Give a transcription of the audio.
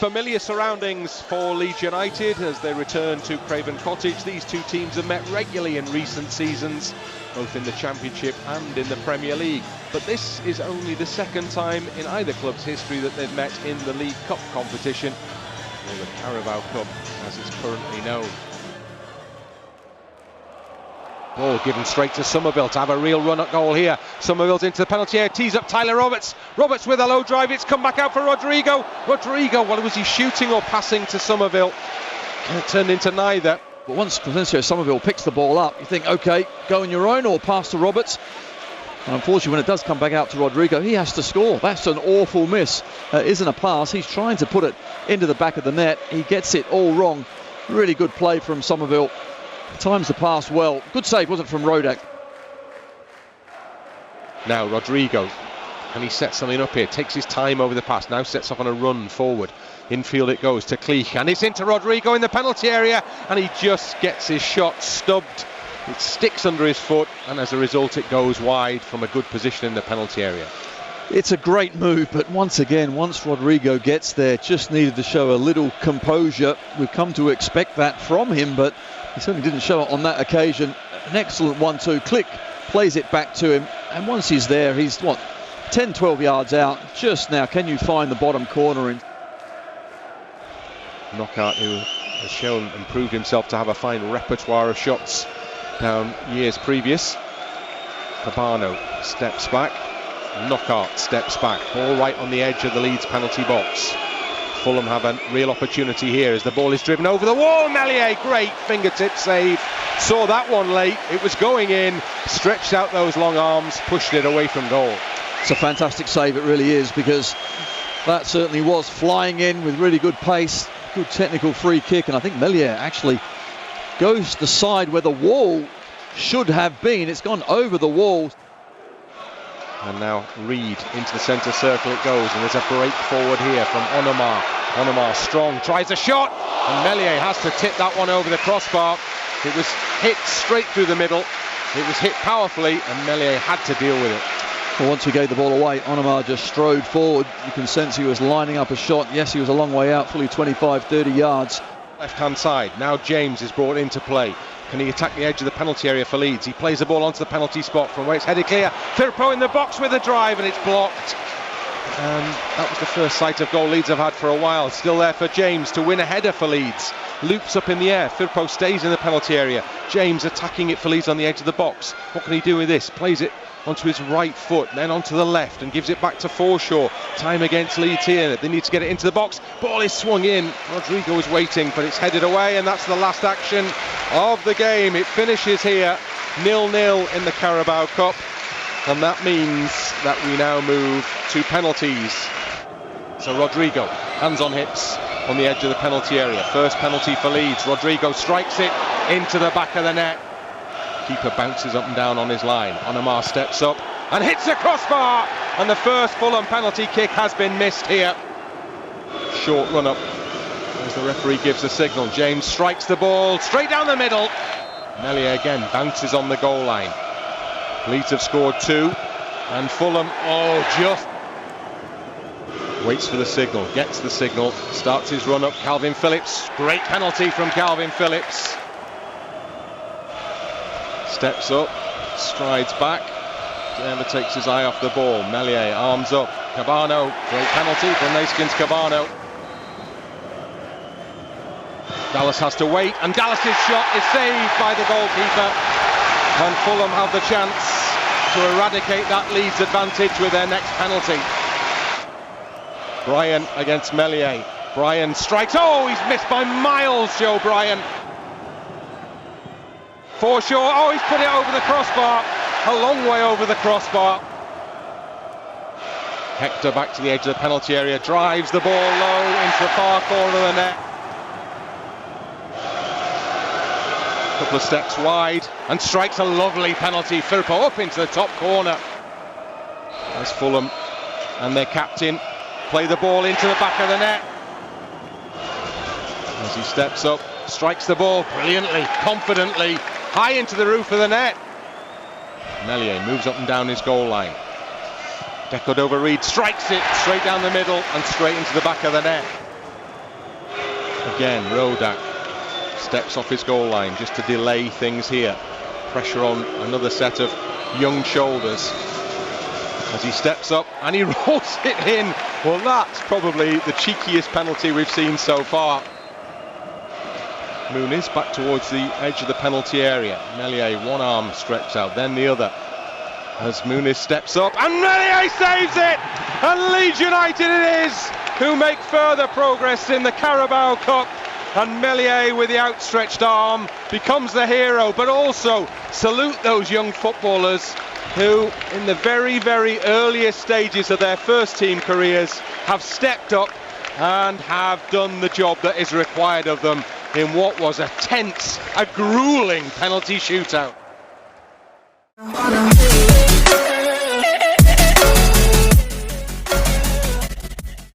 Familiar surroundings for Leeds United as they return to Craven Cottage. These two teams have met regularly in recent seasons, both in the Championship and in the Premier League. But this is only the second time in either club's history that they've met in the League Cup competition, or the Carabao Cup as it's currently known. Ball given straight to Somerville to have a real run at goal here. Somerville's into the penalty area, tees up Tyler Roberts. Roberts with a low drive, it's come back out for Rodrigo. Well, was he shooting or passing to Somerville? And it turned into neither. But once Florencio Somerville picks the ball up, you think, OK, go on your own or pass to Roberts. And unfortunately, when it does come back out to Rodrigo, he has to score. That's an awful miss. Isn't a pass. He's trying to put it into the back of the net. He gets it all wrong. Really good play from Somerville. Times the pass well. Good save, wasn't from Rodak. Now Rodrigo, and he sets something up here, takes his time over the pass, now sets off on a run forward. Infield it goes to Cleach, and it's into Rodrigo in the penalty area, and he just gets his shot stubbed. It sticks under his foot, and as a result it goes wide from a good position in the penalty area. It's a great move, but once again, once Rodrigo gets there, just needed to show a little composure. We've come to expect that from him, but he certainly didn't show it on that occasion. An excellent 1-2. Click plays it back to him, and once he's there, he's 10-12 yards out. Just now, can you find the bottom corner? Knockout, who has shown and proved himself to have a fine repertoire of shots down years previous. Cabano steps back. Knockout steps back, all right on the edge of the Leeds penalty box. Fulham have a real opportunity here as the ball is driven over the wall. Meslier, great fingertip save. Saw that one late, it was going in, stretched out those long arms, pushed it away from goal. It's a fantastic save, it really is, because that certainly was flying in with really good pace, good technical free kick, and I think Meslier actually goes to the side where the wall should have been. It's gone over the wall. And now Reed into the centre circle it goes, and there's a break forward here from Onomar. Onomar strong, tries a shot, and Meslier has to tip that one over the crossbar. It was hit straight through the middle, it was hit powerfully, and Meslier had to deal with it. Well, once he gave the ball away, Onomar just strode forward. You can sense he was lining up a shot. Yes, he was a long way out, fully 25-30 yards. Left-hand side, now James is brought into play. Can he attack the edge of the penalty area for Leeds? He plays the ball onto the penalty spot from where it's headed clear. Firpo in the box with a drive, and it's blocked. And that was the first sight of goal Leeds have had for a while. Still there for James to win a header for Leeds. Loops up in the air. Firpo stays in the penalty area. James attacking it for Leeds on the edge of the box. What can he do with this? Plays it onto his right foot, then onto the left, and gives it back to Forshaw. Time against Leeds here. They need to get it into the box. Ball is swung in. Rodrigo is waiting, but it's headed away, and that's the last action of the game. It finishes here 0-0 in the Carabao Cup, and that means that we now move to penalties. So Rodrigo, hands on hips on the edge of the penalty area. First penalty for Leeds. Rodrigo strikes it into the back of the net. Keeper bounces up and down on his line. Onomar steps up and hits the crossbar, and the first Fulham penalty kick has been missed here. Short run up as the referee gives the signal. James strikes the ball straight down the middle. Meslier again bounces on the goal line. Leeds have scored 2, and Fulham, just waits for the signal, gets the signal, starts his run up. Calvin Phillips, great penalty from Calvin Phillips. Steps up, strides back, never takes his eye off the ball. Meslier, arms up. Cabano, great penalty from Naskins Cabano. Dallas has to wait, and Dallas's shot is saved by the goalkeeper. And Fulham have the chance to eradicate that Leeds advantage with their next penalty. Bryan against Meslier. Bryan strikes, he's missed by miles, Joe Bryan. Forshaw, he's put it over the crossbar, a long way over the crossbar. Hector back to the edge of the penalty area, drives the ball low into the far corner of the net. Couple of steps wide, and strikes a lovely penalty. Firpo up into the top corner. As Fulham and their captain play the ball into the back of the net. As he steps up, strikes the ball brilliantly, confidently, high into the roof of the net. Meslier moves up and down his goal line. Deckled over Reed, strikes it straight down the middle and straight into the back of the net. Again, Rodak steps off his goal line just to delay things here. Pressure on another set of young shoulders as he steps up and he rolls it in. Well, that's probably the cheekiest penalty we've seen so far. Muniz back towards the edge of the penalty area. Meslier, one arm stretched out, then the other. As Muniz steps up and Meslier saves it! And Leeds United it is who make further progress in the Carabao Cup. And Meslier with the outstretched arm becomes the hero, but also salute those young footballers who in the very, very earliest stages of their first team careers have stepped up and have done the job that is required of them in what was a tense, a gruelling penalty shootout.